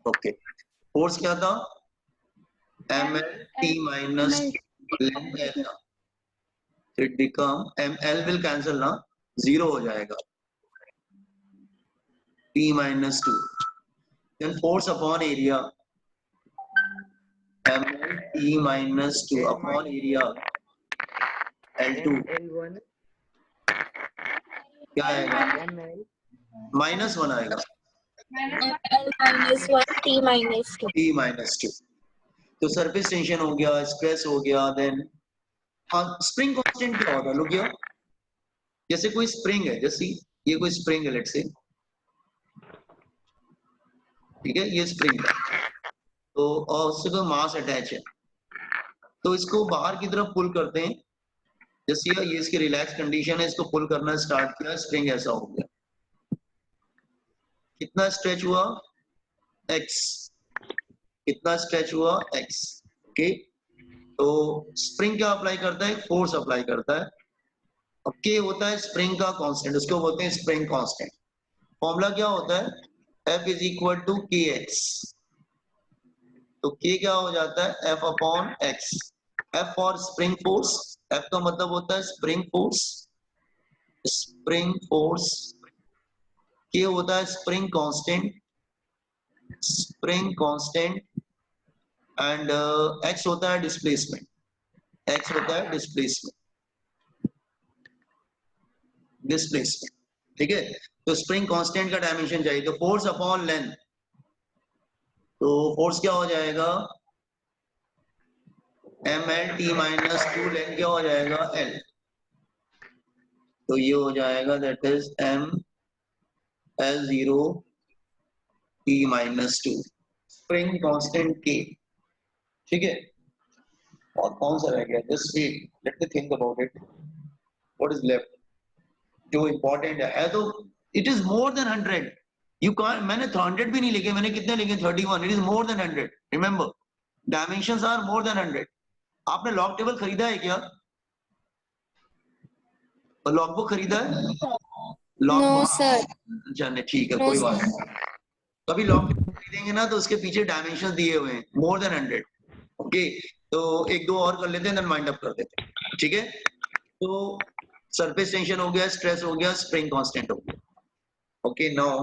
Okay, force क्या था? ml t minus length L ना, it become ml will cancel ना, 0 हो जाएगा, t minus 2, then force upon area ml t minus 2 upon area L2 L1 क्या आएगा? ml -1 आएगा, L minus 1 T minus 2. t minus 2। तो सरफेस टेंशन हो गया, स्ट्रेस हो गया, देन हाँ स्प्रिंग कांस्टेंट क्या होगा? लोग ये जैसे कोई स्प्रिंग है, जैसे ये कोई स्प्रिंग है लेट्स से, ठीक है, ये स्प्रिंग है, तो और उससे कोई मास अटैच है, तो इसको बाहर की तरफ पुल करते हैं, जैसे ये इसकी रिलैक्स कंडीशन है, इसको पुल करना स्टार्ट किया, स्प्रिंग ऐसा हो गया, कितना स्ट्रेच हुआ? x, कितना स्ट्रेच हुआ? x, okay. तो स्प्रिंग क्या अप्लाई करता है? फोर्स अप्लाई करता है। अब k होता है स्प्रिंग का कांस्टेंट, उसको बोलते हैं स्प्रिंग कांस्टेंट। फॉर्मूला क्या होता है? F is equal to kx, तो k क्या हो जाता है? F upon x। F for spring force, F का मतलब होता है spring force, spring force, k होता है spring constant, spring constant, and x होता है डिस्प्लेसमेंट, x होता है डिस्प्लेसमेंट, डिस्प्लेसमेंट, ठीक है। तो स्प्रिंग कांस्टेंट का डायमेंशन चाहिए, तो फोर्स अपॉन लेंथ, तो फोर्स क्या हो जाएगा? ml t माइनस 2, लेंथ क्या हो जाएगा? l, तो ये हो जाएगा that is m l0 t minus 2, spring constant k, ठीक है। और कौन सा रह गया? Just let me think about it, what is left? जो इंपॉर्टेंट है तो it is more than 100, you can't, मैंने 100 भी नहीं लिखे, मैंने कितने लिखे? 31, it is more than 100, remember dimensions are more than 100। आपने लॉग टेबल खरीदा है क्या? लॉग बुक खरीदा है? Log No, book, sir. जाने, ठीक है, No, कोई sir. बात नहीं। कभी लॉग टेबल खरीदेंगे ना तो उसके पीछे डायमेंशन दिए हुए हैं, मोर देन 100, ओके। तो एक दो और कर लेते हैं, देन वाइंड अप कर देते हैं, ठीक है। तो सरफेस टेंशन हो गया, स्ट्रेस हो गया, स्प्रिंग कांस्टेंट हो गया, okay. Now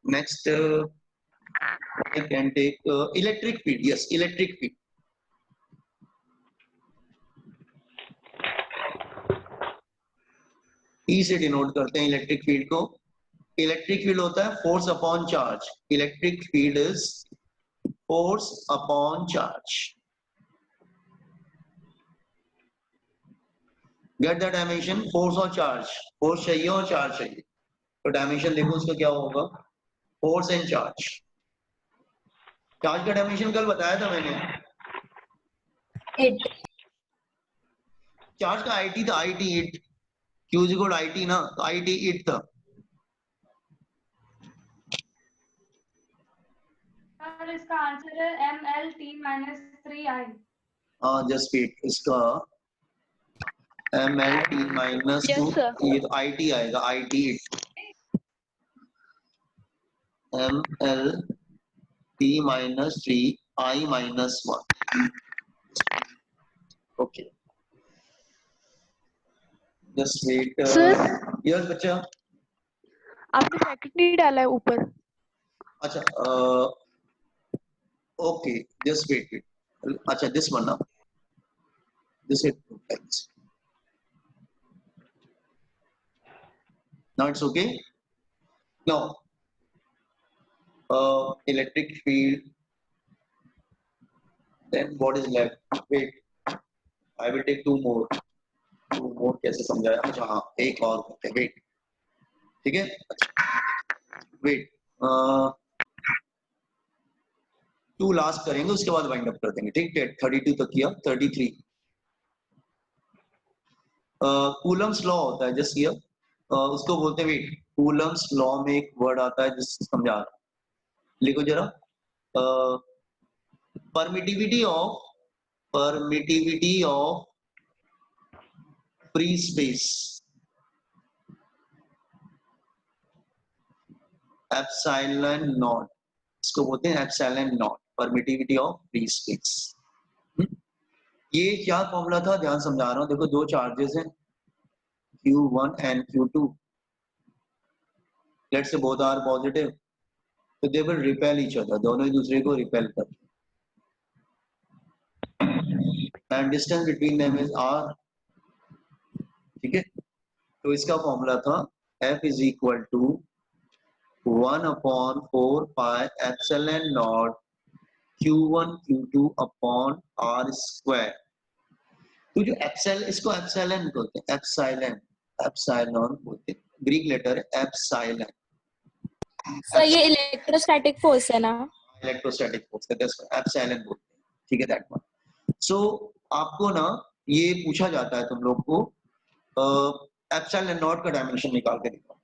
next I can take electric field, yes, electric field। E से डिनोट करते हैं इलेक्ट्रिक फील्ड को। इलेक्ट्रिक फील्ड होता है force upon charge, electric field is force upon charge. Get the dimension, force और charge, force चाहिए और charge चाहिए, तो डायमेंशन देखो उसका क्या होगा? Force and charge. चार्ज का डायमेंशन कल बताया था मैंने, 8. चार्ज का IT था, IT 8, Q is equal IT ना, तो IT 8 था। सर इसका आंसर है ml t minus 3i। Just wait, इसका ml t minus 2, Yes, sir. ये तो IT आएगा, IT 8, ml t minus 3 I minus 1, okay. Just wait, Sir? Yes बच्चा, आपने ब्रैकेट नहीं डाला है ऊपर? अच्छा, ओके, जस्ट वेट, अच्छा this one now, this it, now it's okay. Now electric field, then what is left? Wait, I will take two more कैसे समझाया? अच्छा हाँ, एक और करते हैं, वेट, ठीक है, वेट, 2 लास्ट करेंगे, उसके बाद वाइंड अप कर देंगे, ठीक है। 32 तक किया, 33 कूलम्स लॉ होता है, जस्ट हियर, उसको बोलते हैं, वेट, कूलम्स लॉ में एक वर्ड आता है जिससे समझा रहा हूं, लिखो जरा, permittivity of free space, epsilon not, इसको बोलते हैं epsilon not, permittivity of free space. ये क्या फॉर्मूला था, ध्यान समझा रहा हूँ। देखो दो चार्जेस हैं Q1 and Q2, let's say both are positive, so they will repel each other, दोनों एक दूसरे को रिपेल कर, and distance between them is r, ठीक है। तो इसका फॉर्मूला था F is equal to 1/4 pi epsilon naught Q1 Q2 upon r square। तो जो एप्सिल, इसको एप्सिलॉन बोलते हैं, एप्सिलॉन, एप्सिलॉन बोलते हैं, ग्रीक लेटर है एप्सिलॉन। सर ये इलेक्ट्रोस्टैटिक फोर्स है ना? इलेक्ट्रोस्टैटिक फोर्स कहते हैं, एप्सिलॉन बोलते हैं, ठीक है, दैट वन। सो आपको ना ये पूछा जाता है तुम लोग को एप्सिलॉन नॉट का डायमेंशन निकाल के दिखाओ,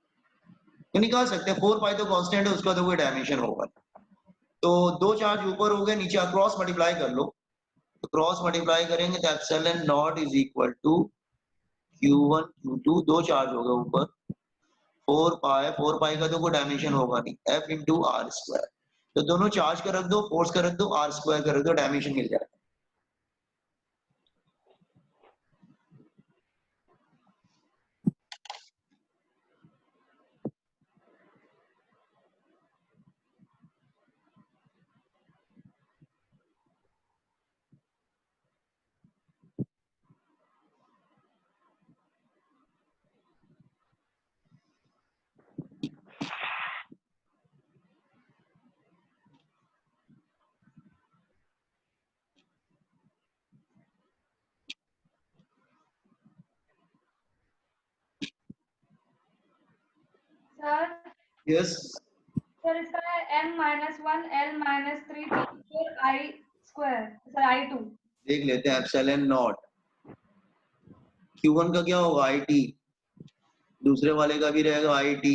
तो निकाल सकते हैं। 4 पाई तो कांस्टेंट है, उसका तो कोई डायमेंशन होगा। तो दो चार्ज ऊपर हो गए, नीचे क्रॉस मल्टीप्लाई कर लो, तो क्रॉस मल्टीप्लाई करेंगे तो epsilon naught is equal to Q1 Q2, दो चार्ज हो गए ऊपर, 4 पाई का तो कोई डायमेंशन होगा नहीं, F इंटू आर स्क्वायर। तो दोनों चार्ज का रख दो, फोर्स का रख दो, आर स्क्वायर का रख दो, डायमेंशन मिल जाएगा। सर यस, सर इसका है m-1 l-3 4 i square, sir i2। देख लेते हैं एप्सिलॉन नॉट Q1 का क्या होगा, IT, दूसरे वाले का भी रहेगा IT।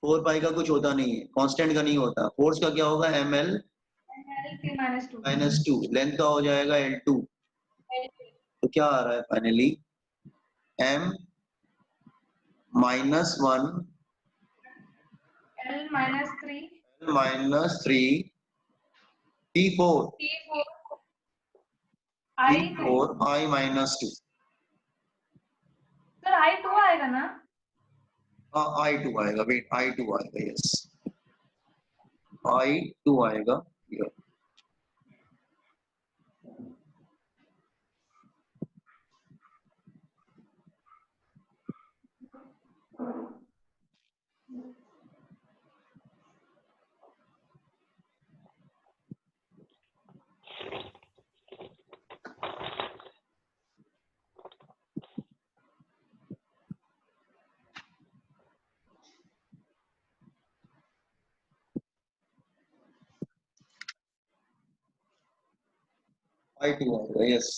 4 पाई का कुछ होता नहीं है, कांस्टेंट का नहीं होता। फोर्स का क्या होगा, ml ml-t-2 -2, लेंथ का हो जाएगा L2। तो क्या आ रहा है finally, m -1 l-3 -3 T4 t4 i3। I -2। Sir i2 आएगा ना? हाँ I2 आएगा, वेट I2 आएगा, यस I2 आएगा। I2 आएगा, yes.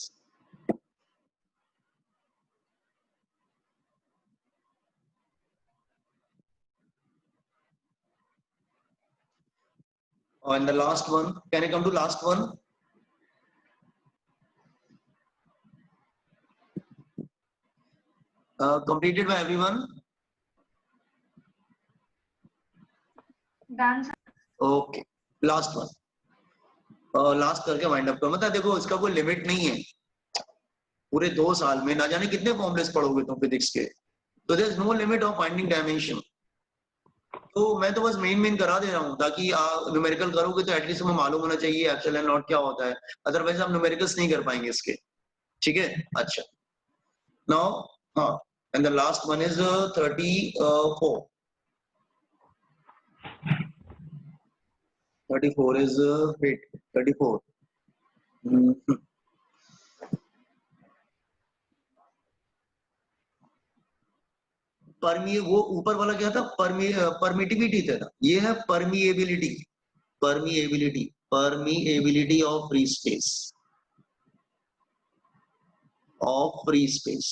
And the last one, can I come to last one? Completed by everyone? Done sir. Okay, last one, last करके wind up करो। मतलब देखो इसका कोई लिमिट नहीं है, पूरे 2 साल में ना जाने कितने फॉर्मूलेस पढ़ोगे तुम फिजिक्स के, तो there is no limit of finding dimension. तो मैं तो बस मेन करा दे रहा हूँ, ताकि न्यूमेरिकल करोगे तो एटलीस्ट तुम्हें मालूम होना चाहिए एप्सिलॉन नॉट क्या होता है, अदरवाइज आप न्यूमेरिकल्स नहीं कर पाएंगे इसके, ठीक है। अच्छा, नाउ हाँ, and the last one is 34 is wait 34 permit, वो ऊपर वाला क्या था, परमिटिविटी था, ये है permeability, permeability, permeability of free space, of free space,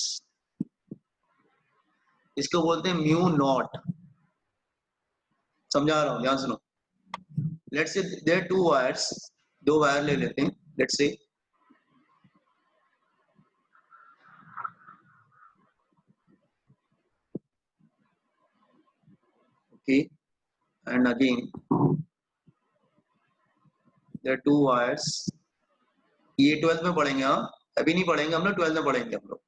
इसको बोलते हैं म्यू नॉट। समझा रहा हूं, ध्यान सुनो। Let's say there two wires, दो वायर ले लेते हैं, let's say okay, and again there are 2 wires. ये 12th में पढ़ेंगे, हाँ अभी नहीं पढ़ेंगे हम लोग, 12th में पढ़ेंगे हम लोग.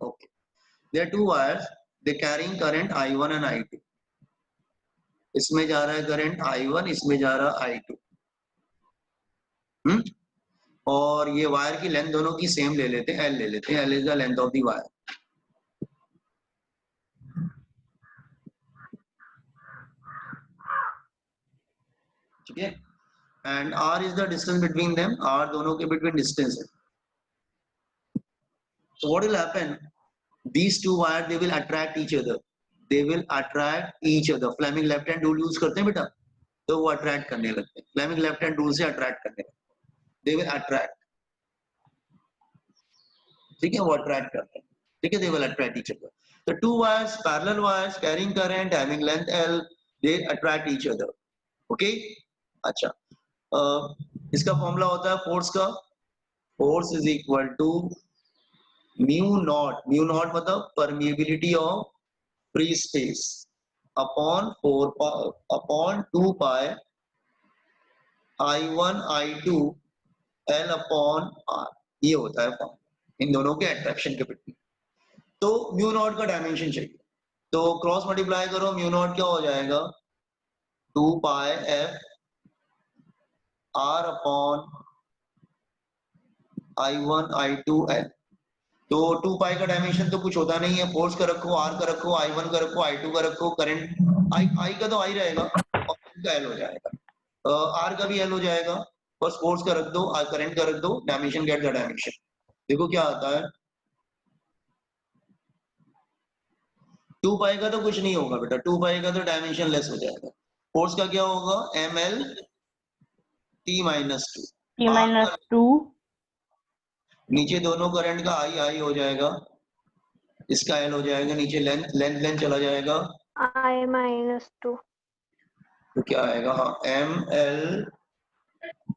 Okay, there are 2 wires, they carrying current I1 and I2. इसमें जा रहा है करंट I1, इसमें जा रहा है I2. और ये वायर की लेंथ दोनों की सेम ले लेते हैं, L ले लेते हैं. L is the length of the wire. ठीक है, and R is the distance between them. R दोनों के between distance है. So what will happen? These 2 wires they will attract each other. They will attract each other. Fleming left hand rule use करते हैं बेटा, तो वो attract करने लगते हैं. Fleming left hand rule से attract करने लगते हैं. They will attract. ठीक है, वो attract करते हैं. ठीक है, they will attract each other. The 2 wires, parallel wires carrying current having length L, they attract each other. Okay? अच्छा, इसका फॉर्मूला होता है फोर्स का. Force is equal to mu not. Mu not मतलब permeability of free space upon 2 pi I1 I2 L upon R. ये होता है form in दोनों के अट्रैक्शन के बिटवीन. तो म्यू नॉट का डायमेंशन चाहिए, तो क्रॉस मल्टीप्लाई करो. म्यू नॉट क्या हो जाएगा? 2 पाई F R upon I1 I2 L. तो 2 पाई का डायमेंशन तो कुछ होता नहीं है. फोर्स का रखो, R का रखो, I1 का रखो, I2 का रखो, करंट I का तो I रहेगा और का L हो जाएगा, R का भी L हो जाएगा. बस फोर्स का रख दो, करंट का रख दो, डायमेंशन गेट द डायमेंशन. देखो क्या आता है. 2 पाई का तो कुछ नहीं होगा बेटा, 2 पाई का तो डायमेंशन लेस हो जाएगा. फोर्स का क्या होगा? ML T minus 2. नीचे दोनों करंट का I हो जाएगा, इसका L हो जाएगा, नीचे लेंथ चला जाएगा I-2. तो क्या आएगा? ML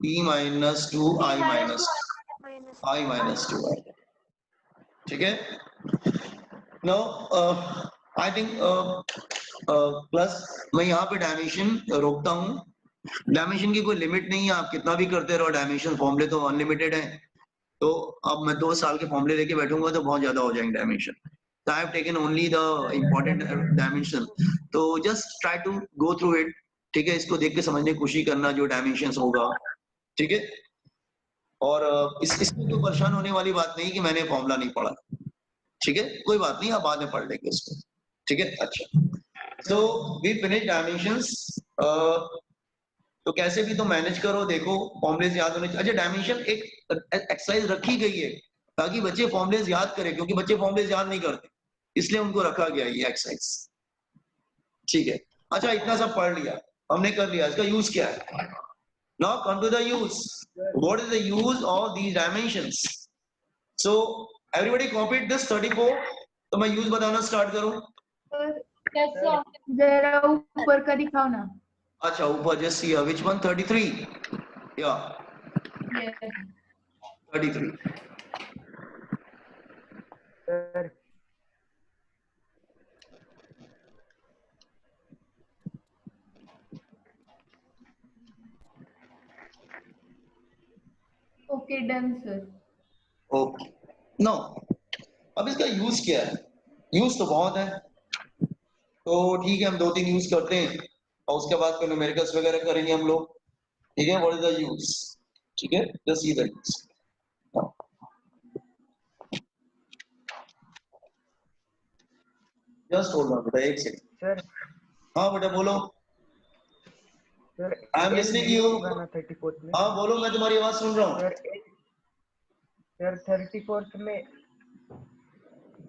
T minus 2 I minus 2 आएगा. ठीक है. Now I think प्लस मैं यहाँ पे डायमेंशन रोकता हूँ. डायमेंशन की कोई लिमिट नहीं है, आप कितना भी करते रहो. डायमेंशन फॉर्मूले तो अनलिमिटेड है. तो अब मैं 2 साल के फॉर्मूले लेके बैठूंगा तो बहुत ज्यादा हो जाएंगे dimension. So I have taken only the important dimension. तो just try to go through it. ठीक है, इसको देख के समझने की कोशिश करना जो डायमेंशंस होगा. ठीक है, और इसमें कोई परेशान होने वाली बात नहीं कि मैंने फॉर्मूला नहीं पढ़ा. ठीक है, कोई बात नहीं, आप बाद में पढ़ लेंगे इसको. ठीक है. अच्छा, so we finish dimensions. तो कैसे भी तो मैनेज करो. देखो फॉर्मूलेज याद होने चाहिए. अच्छा, डायमेंशन एक एक्सरसाइज रखी गई है ताकि बच्चे फॉर्मूलेज याद करें, क्योंकि बच्चे फॉर्मूलेज याद नहीं करते, इसलिए उनको रखा गया ये एक्सरसाइज. ठीक है. अच्छा, इतना सब पढ़ लिया हमने, कर लिया. इसका यूज क्या है? Now come to the use. What is the use of these dimensions? So everybody copied this 34. तो मैं यूज बताना स्टार्ट करूं. जरा ऊपर का दिखाओ ना. अच्छा, ऊपर जस्ट सी व्हिच वन? 33. या 33. Okay, done sir. Okay. No, अब इसका यूज क्या है? यूज तो बहुत है, तो ठीक है हम 2-3 यूज करते हैं और उसके बाद फिर न्यूमेरिकल्स वगैरह करेंगे हम लोग. ठीक है. What is the use? ठीक है, just see the use. Just hold on बेटा, एक सेकंड. सर. हाँ बेटा बोलो. Sir I am listening you. 34th में. हाँ बोलो, मैं तुम्हारी आवाज सुन रहा हूँ. सर 34th में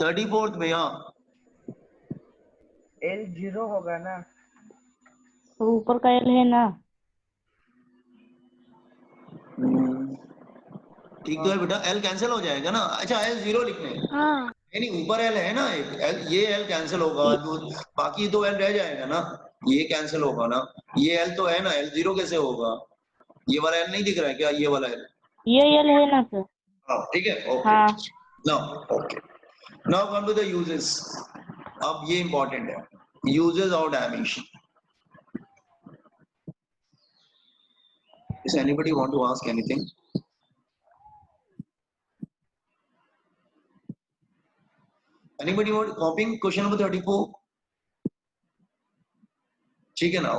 34th में. हाँ, L 0 होगा ना? तो ऊपर का L है ना? ठीक तो है बेटा, L कैंसिल हो जाएगा ना. अच्छा, L 0 लिखने. हाँ. नहीं, ऊपर L है ना एक L, ये L कैंसिल होगा, बाकी 2 L रह जाएगा ना. ये कैंसिल होगा ना. ये L तो है ना, L 0 कैसे होगा? ये वाला L नहीं दिख रहा है क्या? ये वाला L. ये L है ना सर? हाँ ठीक है. ओके. हाँ. Now okay, now come to the uses. अब ये इंपॉर्टेंट है. uses of dimension. Does anybody want to ask anything? Anybody want copying question number 34? ठीक है ना?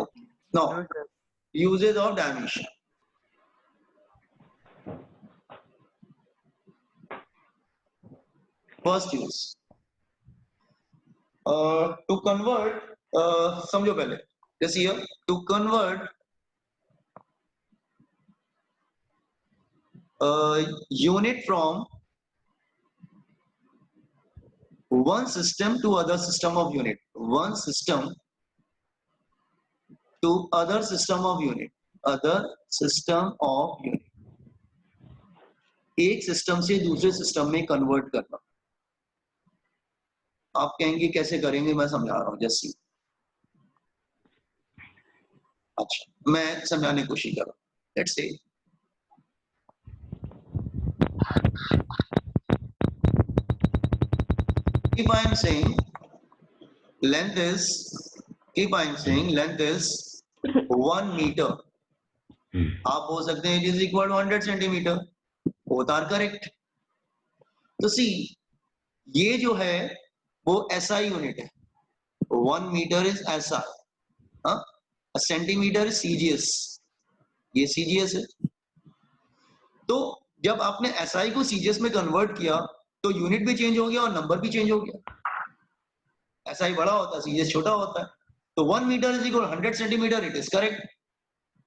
Now, No, sir. uses of dimension. First use. To convert, समझो पहले. Just here, to convert unit from one system to other system of unit. One system to other system of unit. Other system of unit. एक system से दूसरे system में convert करना. आप कहेंगे कैसे करेंगे, मैं समझा रहा हूं. जैसे अच्छा मैं समझाने की कोशिश कर रहा हूं. Let's say keep on saying length is 1 meter. आप बोल सकते हैं it is equal to 100 centimeter. both are correct. तो सी ये जो है वो SI यूनिट है. 1 meter is SI. A centimeter is CGS. ये CGS है. तो जब आपने SI को CGS में कन्वर्ट किया तो यूनिट भी चेंज हो गया और नंबर भी चेंज हो गया. SI बड़ा होता है, CGS छोटा होता है. तो 1 meter is equal to 100 centimeter. It is correct.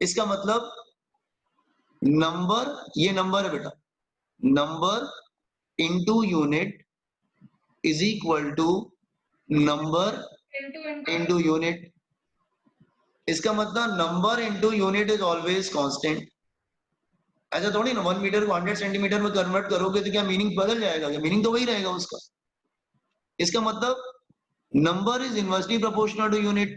इसका मतलब नंबर, ये नंबर है बेटा, number into unit is equal to number into unit. इसका मतलब number into unit is always constant. ऐसा थोड़ी ना 1 मीटर को 100 सेंटीमीटर में कन्वर्ट करोगे तो क्या मीनिंग बदल जाएगा? क्या मीनिंग तो वही रहेगा उसका. इसका मतलब number is inversely proportional to unit.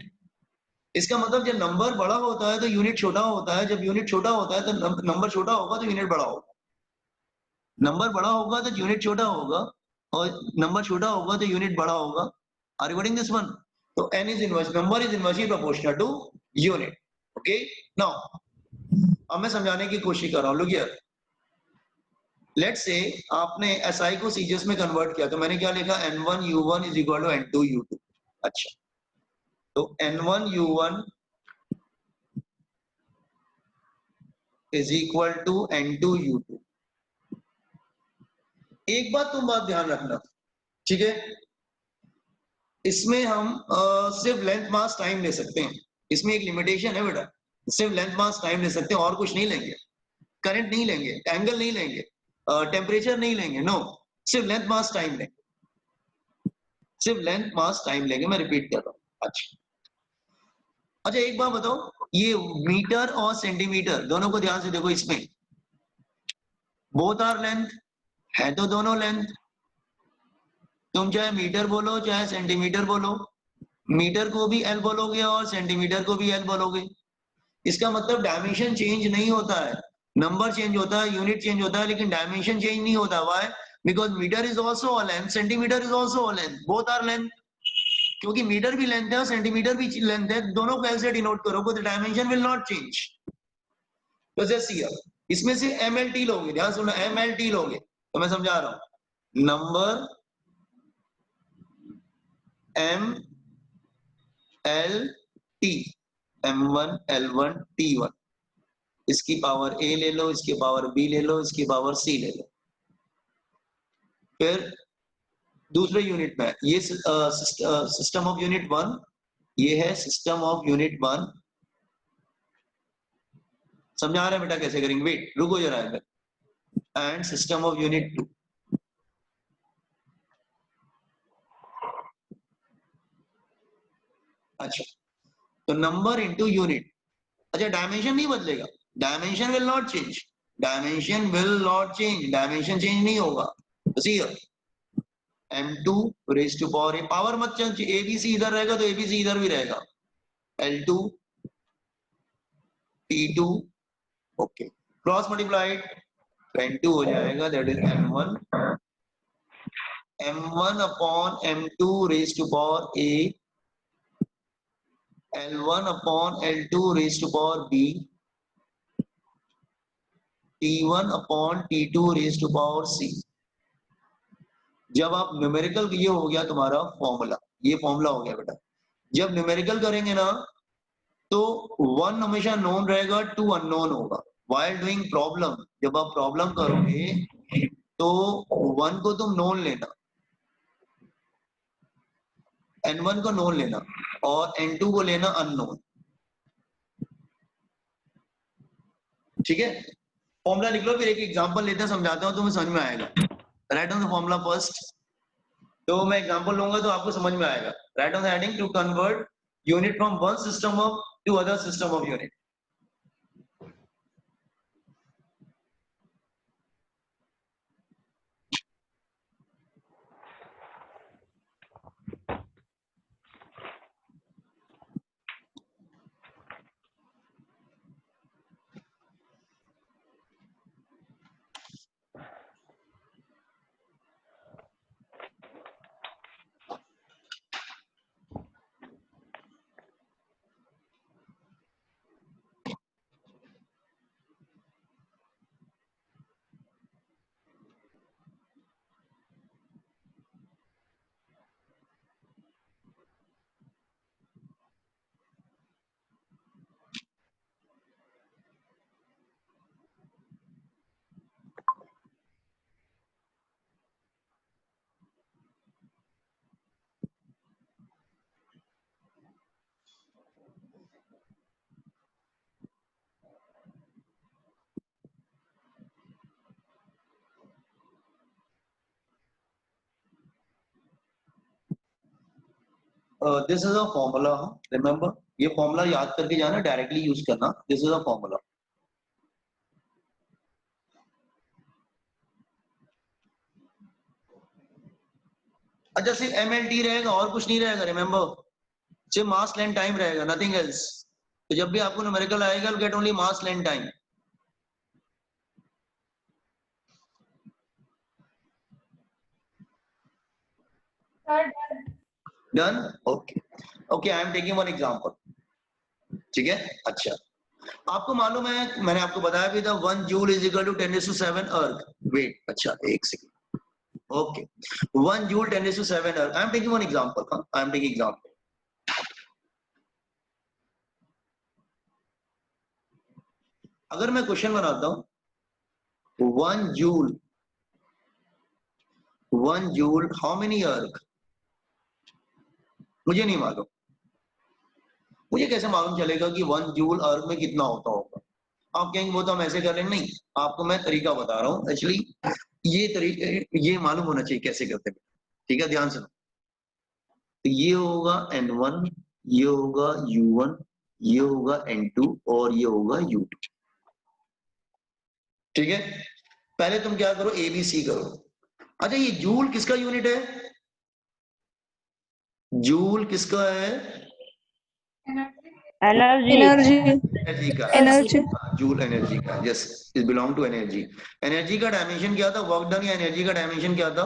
इसका मतलब जब नंबर बड़ा होता है तो यूनिट छोटा होता है. जब यूनिट छोटा होता है तो नंबर छोटा होगा तो यूनिट बड़ा होगा. नंबर बड़ा होगा तो यूनिट छोटा होगा और नंबर छोटा होगा तो यूनिट बड़ा होगा. Are you getting this one? तो n is inverse, number is inversely proportional to unit. Okay now अब मैं समझाने की कोशिश कर रहा हूं. लुक हियर, लेट्स से आपने SI को CGS में कन्वर्ट किया तो मैंने क्या लिखा? n1 u1 is equal to n2 u2. अच्छा तो n1 u1 is equal to n2 u2. एक बात तुम बात ध्यान रखना, ठीक है? इसमें हम सिर्फ लेंथ मास टाइम ले सकते हैं. इसमें एक लिमिटेशन है बेटा, सिर्फ लेंथ मास टाइम ले सकते हैं और कुछ नहीं लेंगे. करंट नहीं लेंगे, एंगल नहीं लेंगे, टेम्परेचर नहीं लेंगे. नो, सिर्फ लेंथ मास टाइम लेंगे. सिर्फ लेंथ मास टाइम लेंगे. मैं रिपीट कर रहा हूं. अच्छा एक बात बताओ, ये मीटर और सेंटीमीटर दोनों को ध्यान से देखो. इसमें बोथ आर लेंथ है तो दोनों लेंथ. तुम चाहे मीटर बोलो चाहे सेंटीमीटर बोलो, मीटर को भी L बोलोगे और सेंटीमीटर को भी L बोलोगे. इसका मतलब डायमेंशन चेंज नहीं होता है. नंबर चेंज होता है, यूनिट चेंज होता है, लेकिन डायमेंशन चेंज नहीं होता. Why? Because metre is also a length, centimetre is also a length, both are length. क्योंकि मीटर भी लेंथ है और सेंटीमीटर भी लेंथ है, दोनों को L से डिनोट करोगे तो डायमेंशन विल नॉट चेंज. तो जैसे हियर इसमें से MLT लोगे, ध्यान सुनो, MLT लोगे तो मैं समझा रहा हूं. Number MLT, M1 L1 T1, इसकी पावर A ले लो, इसकी पावर B ले लो, इसकी पावर C ले लो. फिर दूसरे यूनिट में ये सिस्टम ऑफ यूनिट 1, ये है सिस्टम ऑफ यूनिट 1. समझा रहे हैं बेटा कैसे करेंगे? वेट रुको जरा. And system of unit 2. अच्छा तो नंबर इनटू यूनिट. अच्छा डायमेंशन नहीं बदलेगा, dimension will not change, dimension will not change, dimension change नहीं होगा. तो सी m2 raise to power A, power मत चेंज. ABC इधर रहेगा तो ABC इधर भी रहेगा. L2 T2, okay, cross multiplied n2 हो जाएगा, that is m1 upon m2 raise to power a L1 upon L2 raised to power B, T1 upon T2 raised to power C। जब आप न्यूमेरिकल, ये हो गया तुम्हारा फॉर्मूला, ये formula हो गया बेटा। जब न्यूमेरिकल करेंगे ना तो 1 हमेशा नोन रहेगा, 2 अननोन होगा। वाइल डूइंग प्रॉब्लम, जब आप प्रॉब्लम करोगे तो 1 को तुम नोन लेना, N1 को नोन लेना और N2 को लेना अननोन। ठीक है, फॉर्मूला लिख लो, फिर एक एग्जांपल लेते हैं, समझाता हूं, तुम्हें समझ में आएगा। Write on the formula first. तो मैं एग्जांपल लूंगा तो आपको समझ में आएगा। Write on the heading, to convert unit from one system of to other system of unit. This is a formula, remember, ये फॉर्मूला याद करके जाना, डायरेक्टली यूज करना। This is a formula. अच्छा, सिर्फ MLT रहेगा और कुछ नहीं रहेगा, रिमेंबर, सिर्फ मास लेंथ टाइम रहेगा, नथिंग एल्स। तो जब भी आपको न्यूमेरिकल आएगा, get only mass length time. Done, okay okay, I am taking one example. ठीक है, अच्छा, आपको मालूम है, मैंने आपको बताया भी था, 1 joule is equal to 10⁷ erg. Wait, अच्छा एक second, okay, 1 joule 10⁷ erg. I am taking one example, I am taking example. अगर मैं क्वेश्चन बनाता हूं 1 जूल हाउ मेनी अर्थ, मुझे नहीं मालूम। मुझे कैसे मालूम चलेगा कि 1 जूल अर्थ में कितना होता होगा? आप कहेंगे वो तो हम ऐसे कर लेंगे, नहीं, आपको मैं तरीका बता रहा हूं। एक्चुअली ये तरीके, ये मालूम होना चाहिए कैसे करते हैं। ठीक है, ध्यान से। तो ये होगा N1, ये होगा U1, ये होगा N2 और ये होगा U2। ठीक है, पहले तुम क्या करो, ABC करो। अच्छा, ये जूल किसका यूनिट है? जूल किसका है? एनर्जी। एनर्जी का, एनर्जी। जूल एनर्जी का, yes, it belong to energy. Energy का डायमेंशन क्या था, वर्क डन, या एनर्जी का डायमेंशन क्या था?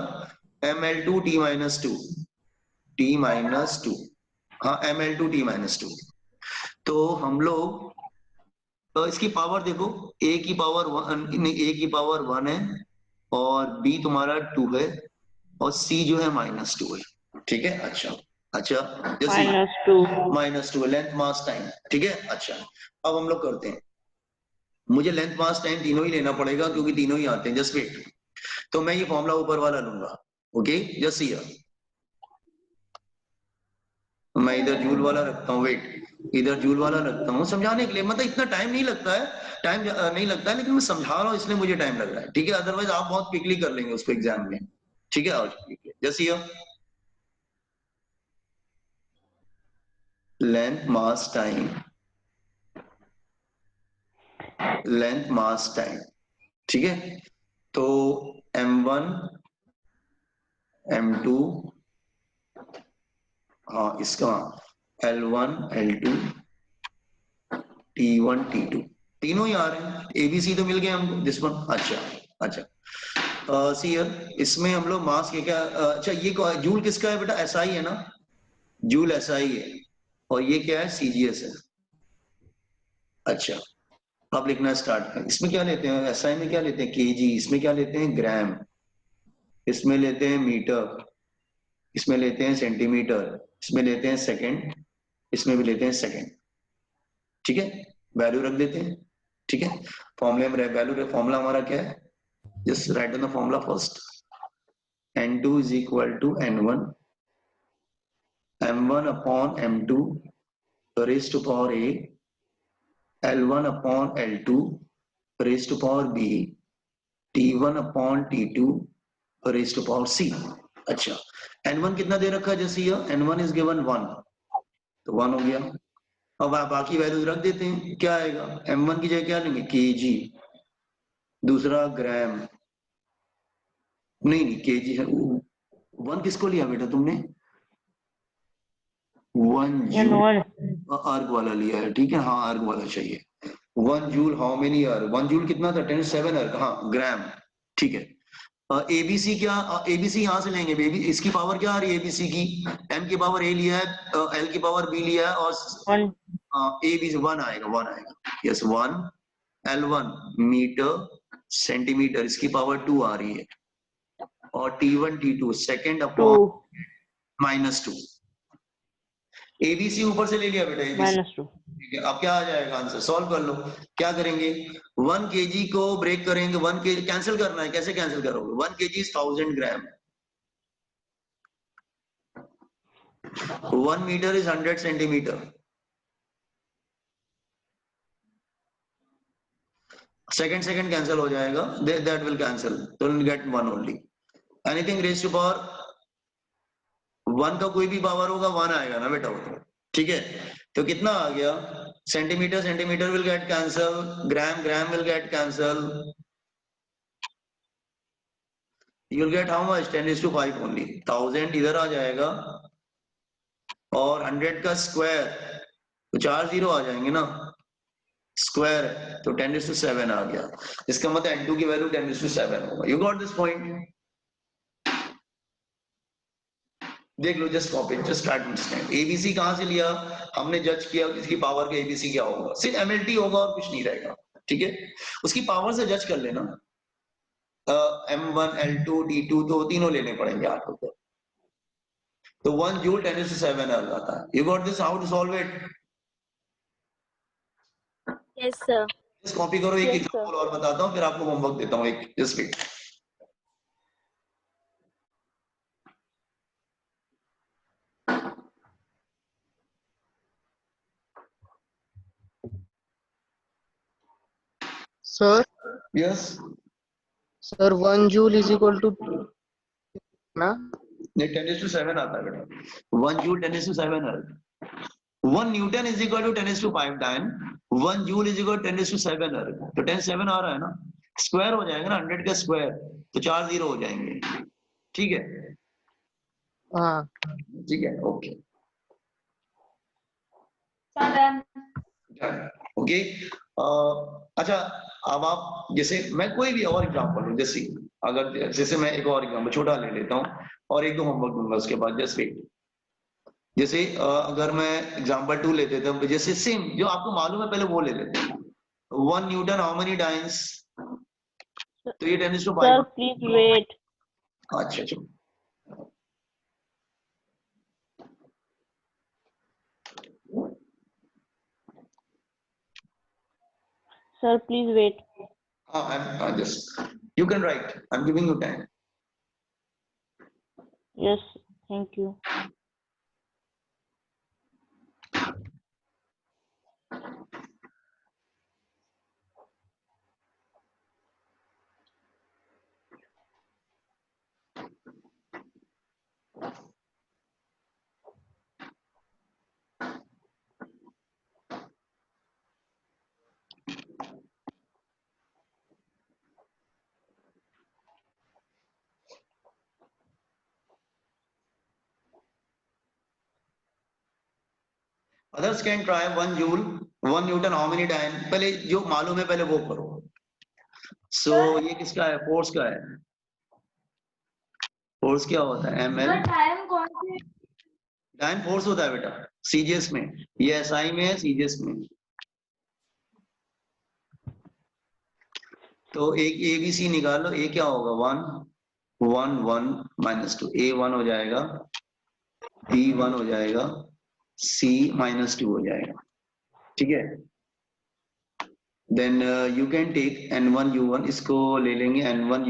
ml2 t-2, t-2, हाँ, ml2 t-2। तो हम लोग, तो इसकी पावर देखो, a की पावर 1 नहीं, a की पावर 1 है और b तुम्हारा 2 है और c जो है -2 है। ठीक है, अच्छा अच्छा, जैसे -2 लेंथ मास टाइम। ठीक है, अच्छा, अब हम लोग करते हैं, मुझे लेंथ मास टाइम तीनों ही लेना पड़ेगा क्योंकि तीनों ही आते हैं। जस्ट वेट, तो मैं ये फॉर्मूला ऊपर वाला लूंगा। ओके, जस्ट हियर, मैं इधर जूल वाला रखता हूँ, वेट, इधर जूल वाला रखता हूँ समझाने के लिए, मतलब इतना टाइम नहीं लगता है, टाइम नहीं लगता है, लेकिन मैं समझा रहा हूँ इसलिए मुझे टाइम लग रहा है। ठीक है, अदरवाइज आप बहुत क्विकली कर लेंगे उसको एग्जाम में। ठीक है, just here, length mass time, length mass time. ठीक है, तो M1 M2, हाँ इसका L1 L2 T1 T2, तीनों ही आ रहे हैं, ABC तो मिल गया हमको, दिस वन। अच्छा अच्छा, सी हियर, इसमें हम लोग मास के क्या, अच्छा ये जूल किसका है बेटा? SI है ना, जूल SI है, और ये क्या है, CGS है। अच्छा, अब लिखना स्टार्ट करें। इसमें क्या लेते हैं, SI में क्या लेते हैं, kg, इसमें क्या लेते हैं, ग्राम, इसमें लेते हैं मीटर, इसमें लेते हैं सेंटीमीटर, इसमें लेते हैं सेकंड, इसमें भी लेते हैं सेकंड। ठीक है, वैल्यू रख देते हैं। ठीक है, फॉर्मूले में वैल्यू, फॉर्मूला हमारा क्या है, just write down the formula first. N2 is equal to N1, M1 upon M2 raised to power A, L1 upon L2 raised to power B, T1 upon T2 raised to power C। अच्छा, N1 कितना दे रखा है, जैसे ये N1 is given 1, तो 1 हो गया। अब आप बाकी वैल्यूज रख देते हैं, क्या आएगा, M1 की जगह क्या लेंगे, kg, दूसरा ग्राम, नहीं kg है, 1 किसको लिया बेटा तुमने, 1 जूल, अर्ग वाला लिया है। ठीक है, हाँ अर्ग वाला चाहिए। 1 जूल हाउ मेनी अर्ग, 1 जूल कितना था, 10⁷ अर्ग, हाँ ग्राम। ठीक है, एबीसी क्या, एबीसी यहां से लेंगे बेबी, इसकी पावर क्या आ रही है एबीसी की, m की पावर a लिया है, l की पावर b लिया है, और ए बी 1 आएगा, 1 आएगा, यस 1, L1 मीटर सेंटीमीटर, इसकी पावर 2 आ रही है, और T1 T2 second upon -2। ABC ऊपर से ले लिया बेटा, एबीसी। ठीक है, अब क्या आ जाएगा आंसर, सॉल्व कर लो। क्या करेंगे, 1 kg को ब्रेक करेंगे, 1 kg कैंसिल करना है, कैसे कैंसिल करोगे, 1 kg is 1000 gram, 1 metre is 100 centimetre, second cancel हो जाएगा, दैट विल कैंसिल, तो will get 1 only. Anything raise to power 1 का कोई भी पावर होगा 1 आएगा ना बेटा वो। ठीक है, तो कितना आ गया, centimetre will get cancel, gram will get cancel, you will get how much, 10⁵ only, 1000 इधर आ जाएगा, और 100 का स्क्वायर तो 4 0 आ जाएंगे ना, स्क्वायर है तो 10⁷ आ गया, इसका मतलब N2 की वैल्यू 10⁷ होगा। यू गॉट दिस पॉइंट, देख लो, just copy, just try to understand. ABC कहां से लिया, हमने जज किया इसकी पावर का एबीसी क्या होगा, सिर्फ एमएलटी होगा और कुछ नहीं रहेगा। ठीक है, उसकी पावर से जज कर लेना, M1 L2 T2 तो तीनों लेने पड़ेंगे आपको, तो 1 जूल 10⁷ आ जाता है। You got this, how to solve it, Yes, sir. Just copy करो। एक एग्जांपल और बताता हूं, फिर आपको होमवर्क देता हूं, एक just wait. Sir yes sir 1 joule is equal to ना, ये 10⁷ आता है बेटा, 1 joule 10⁷ erg, 1 newton is equal to 10⁵ dyne, 1 joule is equal 10⁷ erg, तो 10⁷ आ रहा है ना, स्क्वायर हो जाएगा ना, 100 का स्क्वायर तो 4 0 हो जाएंगे। ठीक है, हाँ ठीक है, ओके Done. ओके। अच्छा, अब आप जैसे मैं कोई भी और एग्जांपल लूं, जैसे अगर जैसे मैं एक और एग्जांपल छोटा ले लेता हूं और एक दो होमवर्क दूंगा उसके बाद, जस्ट वेट। जैसे अगर मैं एग्जांपल 2 लेते थे, जैसे सेम जो आपको मालूम है पहले वो ले लेते हैं, 1 न्यूटन हाउ मेनी टाइम्स, तो ये 10⁵ सर प्लीज वेट, अच्छा अच्छा, sir please wait, I'm just, you can write, I'm giving you time। Yes thank you. Others can try 1 joule, 1 newton how many time, पहले जो मालूम है पहले वो करो। सो ये किसका है, फोर्स का है, फोर्स क्या होता है, ml, सर टाइम कौन सी, टाइम फोर्स होता है बेटा, सीजीएस में, ये एसआई में है, सीजीएस में। तो एक एबीसी निकालो, ए क्या होगा 1 1 1 -2, ए 1 हो जाएगा, बी 1 हो जाएगा, सी -2 हो जाएगा, ठीक है। Then you can take n1 u1, इसको ले लेंगे n1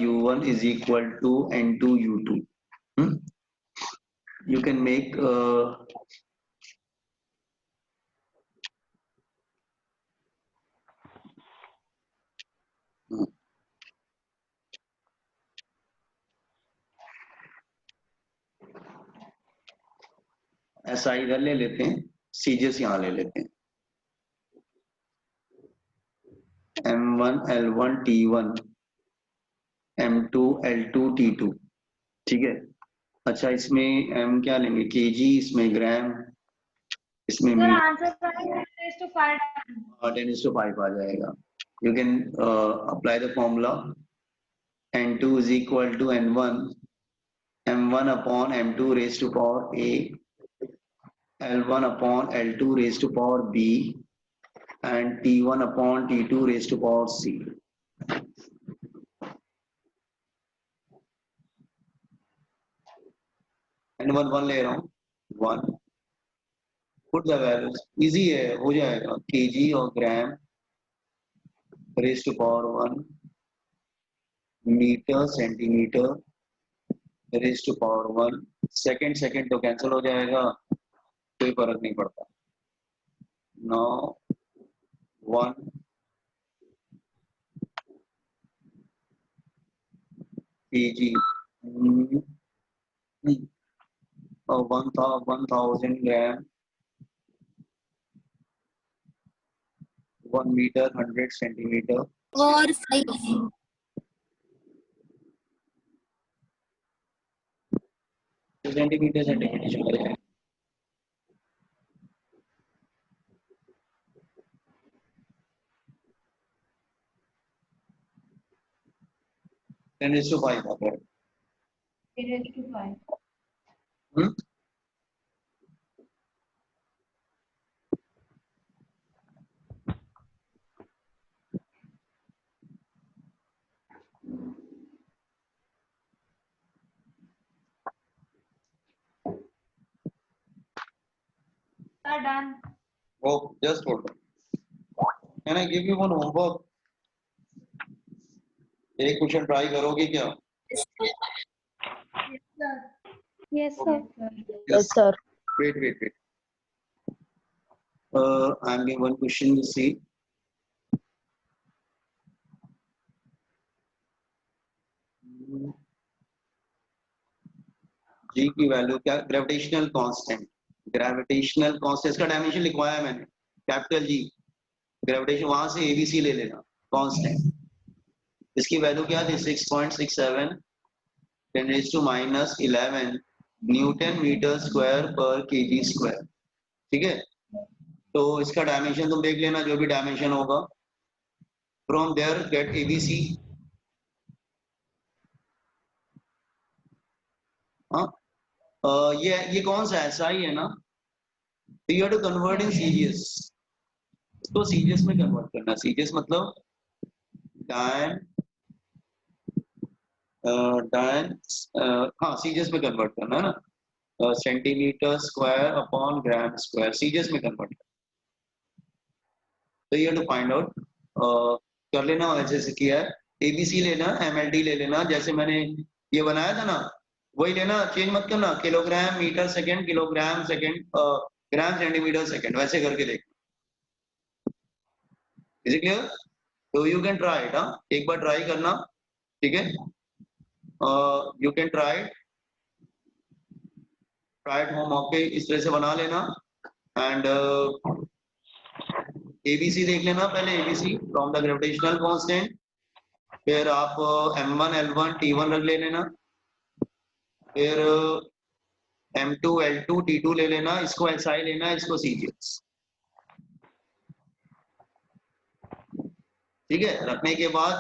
u1 is equal to n2 u2। You can make ऐसा इधर ले लेते हैं, सीजीएस यहाँ ले लेते हैं, m1 l1 t1 m2 l2 t2, ठीक है। अच्छा इसमें m क्या लेंगे, केजी, इसमें ग्राम, इसमें सर आंसर 10⁵ 10:5 आ जाएगा। You can apply the formula, n2 is equal to n1 m1 upon m2 raised to power a, l1 upon l2 raised to power b, and t1 upon t2 raised to power c। n1 1 ले रहा हूँ, 1, put the values, easy है, हो जाएगा, KG और gram raise to power 1, metre centimetre raise to power 1, second तो cancel हो जाएगा, कोई फर्क नहीं पड़ता। नौ 1 केजी और 1000 ग्राम, 1 मीटर 100 सेंटीमीटर, 4 5 सेंटीमीटर चला जाएगा। Then 5 आ गया। 10⁵ Sir, done. Oh, just hold on. Can I give you one homework? एक क्वेश्चन ट्राई करोगे क्या? Yes, sir. Yes, sir. Yes, sir. Wait. I'm giving one question to see. G की value क्या? Gravitational constant, इसका dimension लिखवाया है मैंने, capital G, gravitation, वहां से एबीसी ले लेना, कांस्टेंट, इसकी वैल्यू क्या थी 6.67 10⁻⁻11 न्यूटन मीटर स्क्वायर पर केजी स्क्वायर, ठीक है। तो इसका डायमेंशन तुम देख लेना, जो भी डायमेंशन होगा, फ्रॉम देयर गेट एबीसी। ये कौन सा ऐसा ही है ना, तो you have to convert in CGS, इसको सीजीएस में कन्वर्ट करना, सीजीएस मतलब हाँ सीजीएस में कन्वर्ट करना है ना, centimetre square upon gram square, CGS में कन्वर्ट करना। तो you have to find out, कर लेना जैसे किया है, एबीसी लेना, एमएलडी ले लेना, जैसे मैंने ये बनाया था ना वही लेना, चेंज मत करना, kilogram metre second, kilogram second, gram centimetre second, वैसे करके देख। Is it clear? तो यू कैन ट्राई इट, एक बार ट्राई करना, ठीक है। You can try it home, okay, इस तरह से बना लेना, एंड एबीसी देख लेना पहले, ABC from the gravitational constant, फिर आप m1 l1 t1 रख ले लेना, फिर m2 l2 t2 ले लेना, इसको SI लेना, इसको CGS, ठीक है। रखने के बाद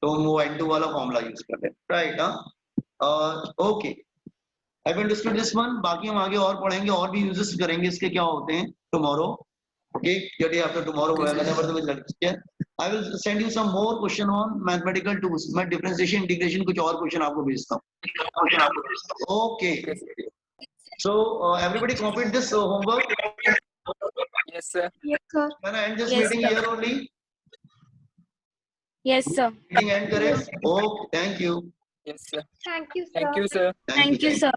तो वो n2 वाला फॉर्मूला यूज कर लेना, right. Okay, Have you understood this one? बाकी हम आगे और पढ़ेंगे और भी यूजेस करेंगे इसके क्या होते हैं tomorrow. Okay, your day after tomorrow, whenever the results है. I will send you some more question on mathematical tools. मैं differentiation integration कुछ और question आपको भेजता हूँ. Okay. So everybody complete this homework. Yes, sir. Yes, sir. Can I end this Yes, meeting sir. here only? Yes, sir. Meeting end करें. Okay, thank you. Yes, sir. Thank you, sir. Thank you, sir. Thank you, sir.